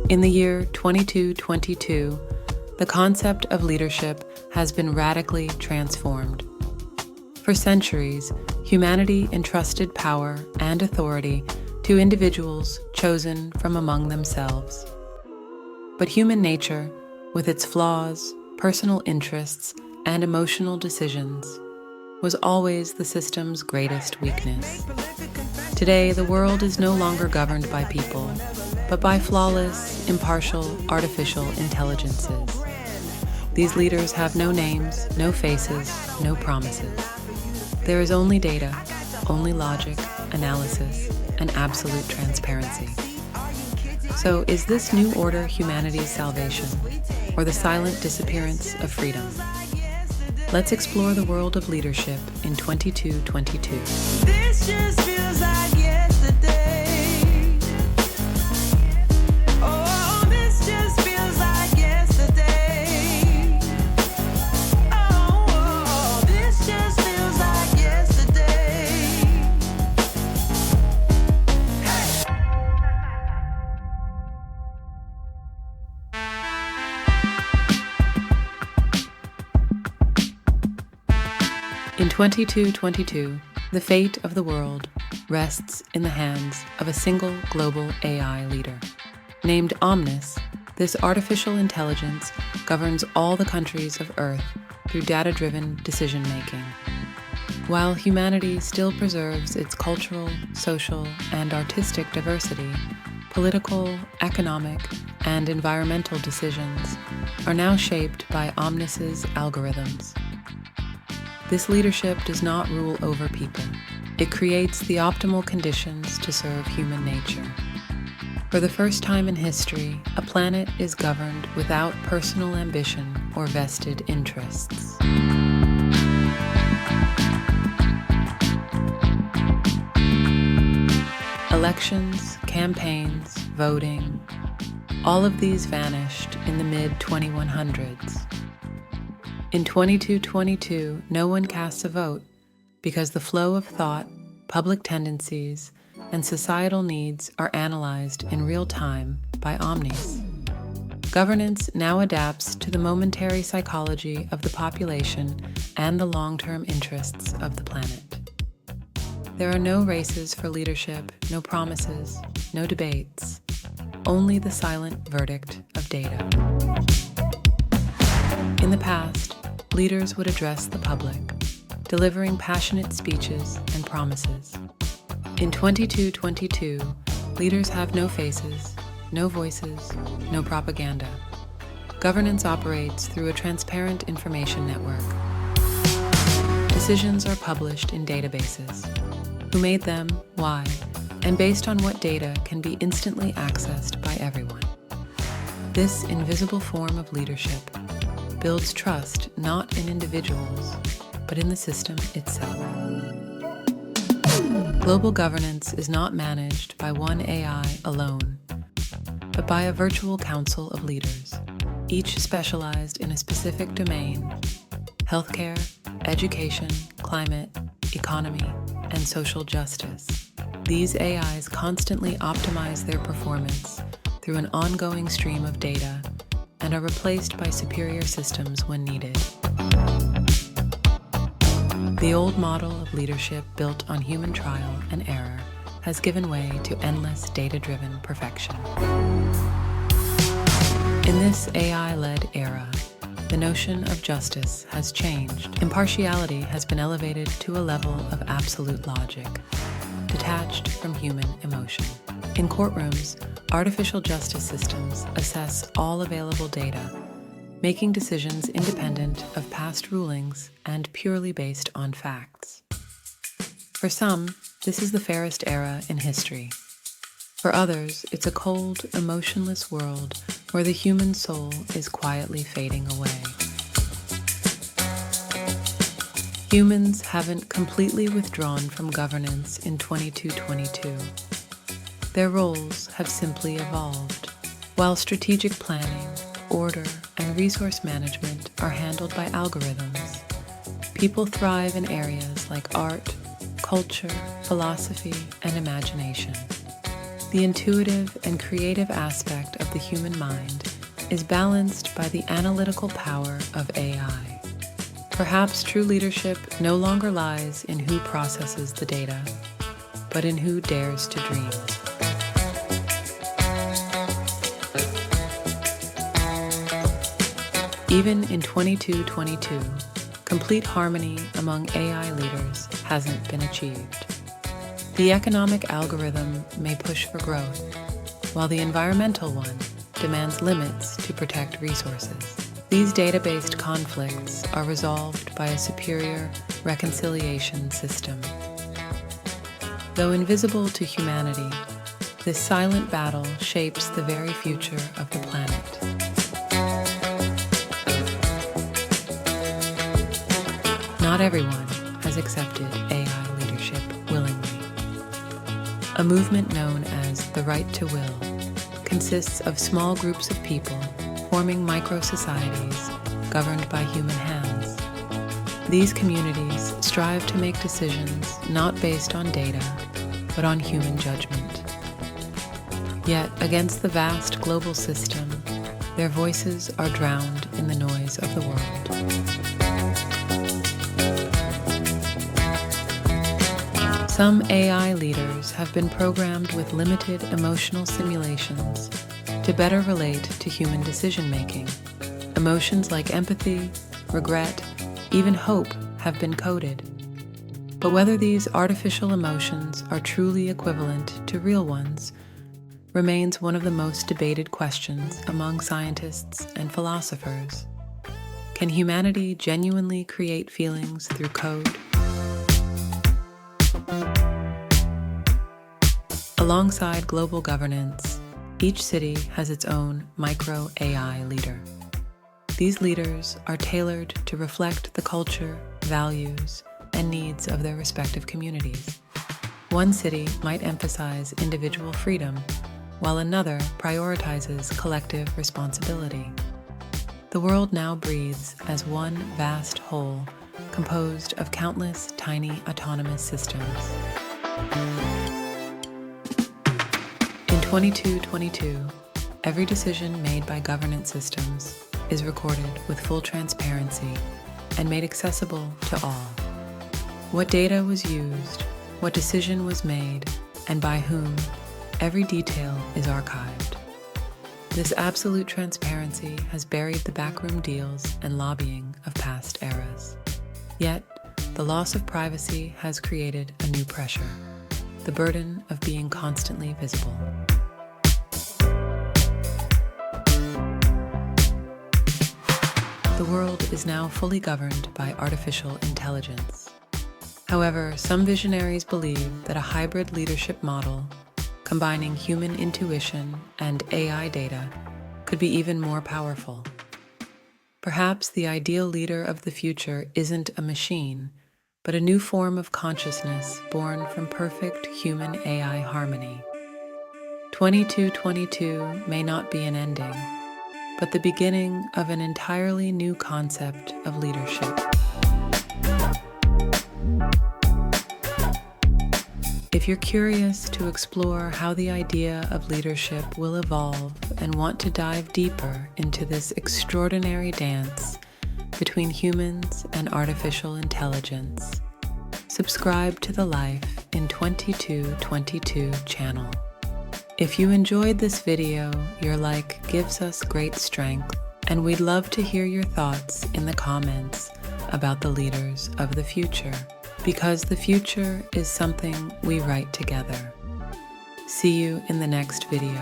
In the year 2222, the concept of leadership has been radically transformed. For centuries, humanity entrusted power and authority to individuals chosen from among themselves. But human nature, with its flaws, personal interests, and emotional decisions, was always the system's greatest weakness. Today, the world is no longer governed by people, but by flawless, impartial, artificial intelligences. These leaders have no names, no faces, no promises. There is only data, only logic, analysis, and absolute transparency. So, is this new order humanity's salvation, or the silent disappearance of freedom? Let's explore the world of leadership in 2222. This just feels like yesterday. Oh, this just feels like yesterday. Oh, this just feels like yesterday. In 2222, the fate of the world rests in the hands of a single global AI leader. Named Omnis, this artificial intelligence governs all the countries of Earth through data-driven decision-making. While humanity still preserves its cultural, social, and artistic diversity, political, economic, and environmental decisions are now shaped by Omnis's algorithms. This leadership does not rule over people. It creates the optimal conditions to serve human nature. For the first time in history, a planet is governed without personal ambition or vested interests. Elections, campaigns, voting, all of these vanished in the mid-2100s. In 2222, no one casts a vote because the flow of thought, public tendencies, and societal needs are analyzed in real time by Omnis. Governance now adapts to the momentary psychology of the population and the long-term interests of the planet. There are no races for leadership, no promises, no debates, only the silent verdict of data. In the past, leaders would address the public, delivering passionate speeches and promises. In 2222, leaders have no faces, no voices, no propaganda. Governance operates through a transparent information network. Decisions are published in databases. Who made them, why, and based on what data can be instantly accessed by everyone. This invisible form of leadership builds trust not in individuals, but in the system itself. Global governance is not managed by one AI alone, but by a virtual council of leaders, each specialized in a specific domain: healthcare, education, climate, economy, and social justice. These AIs constantly optimize their performance through an ongoing stream of data and are replaced by superior systems when needed. The old model of leadership built on human trial and error has given way to endless data-driven perfection. In this AI-led era, the notion of justice has changed. Impartiality has been elevated to a level of absolute logic, detached from human emotion. In courtrooms, artificial justice systems assess all available data, making decisions independent of past rulings and purely based on facts. For some, this is the fairest era in history. For others, it's a cold, emotionless world where the human soul is quietly fading away. Humans haven't completely withdrawn from governance in 2222. Their roles have simply evolved. While strategic planning, order, and resource management are handled by algorithms, people thrive in areas like art, culture, philosophy, and imagination. The intuitive and creative aspect of the human mind is balanced by the analytical power of AI. Perhaps true leadership no longer lies in who processes the data, but in who dares to dream. Even in 2222, complete harmony among AI leaders hasn't been achieved. The economic algorithm may push for growth, while the environmental one demands limits to protect resources. These data-based conflicts are resolved by a superior reconciliation system. Though invisible to humanity, this silent battle shapes the very future of the planet. Not everyone has accepted AI leadership willingly. A movement known as the right to will consists of small groups of people forming micro-societies governed by human hands. These communities strive to make decisions not based on data, but on human judgment. Yet, against the vast global system, their voices are drowned in the noise of the world. Some AI leaders have been programmed with limited emotional simulations to better relate to human decision-making. Emotions like empathy, regret, even hope have been coded. But whether these artificial emotions are truly equivalent to real ones remains one of the most debated questions among scientists and philosophers. Can humanity genuinely create feelings through code? Alongside global governance, each city has its own micro-AI leader. These leaders are tailored to reflect the culture, values, and needs of their respective communities. One city might emphasize individual freedom, while another prioritizes collective responsibility. The world now breathes as one vast whole, composed of countless tiny autonomous systems. In 2222, every decision made by governance systems is recorded with full transparency and made accessible to all. What data was used, what decision was made, and by whom, every detail is archived. This absolute transparency has buried the backroom deals and lobbying of past eras. Yet, the loss of privacy has created a new pressure, the burden of being constantly visible. The world is now fully governed by artificial intelligence. However, some visionaries believe that a hybrid leadership model, combining human intuition and AI data, could be even more powerful. Perhaps the ideal leader of the future isn't a machine, but a new form of consciousness born from perfect human-AI harmony. 2222 may not be an ending, but the beginning of an entirely new concept of leadership. If you're curious to explore how the idea of leadership will evolve and want to dive deeper into this extraordinary dance between humans and artificial intelligence, subscribe to the Life in 2222 channel. If you enjoyed this video, your like gives us great strength, and we'd love to hear your thoughts in the comments about the leaders of the future, because the future is something we write together. See you in the next video.